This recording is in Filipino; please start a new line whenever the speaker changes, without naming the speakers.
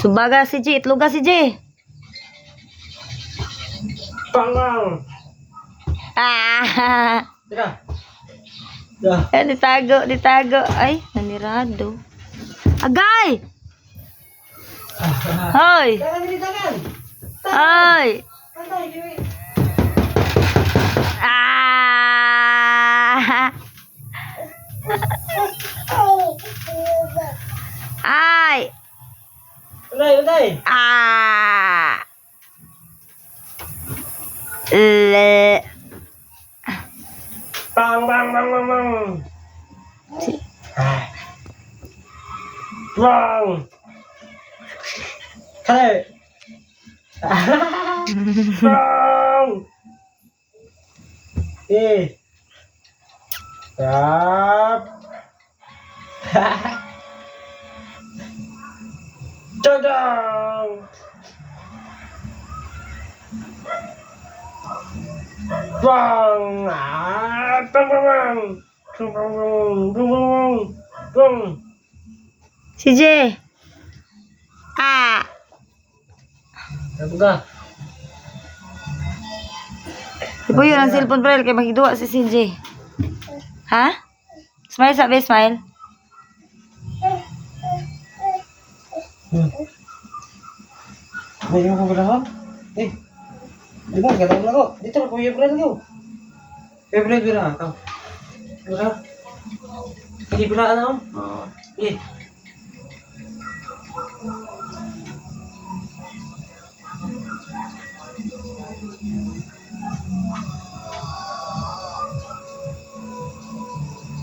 Subaga si Ji, itloga si Ji. Ah, ditago. Ay, nanirado. Agay! Hoy! Hoy! Ah! Ay! Ah! Le.
Bang. Bang. Hey. Bang. Eh. Stop. Dadang. Bang. Bang.
Si J. Ah.
Apa ka?
Ibu yun ang cellphone bro kay magidua si CJ. Ha? Smile sabi, smile.
May ko galaw. Eh. Di ba galaw na ko? Dito ko April ko. April bira ka. Bira. Hindi bira na. Oh. Eh.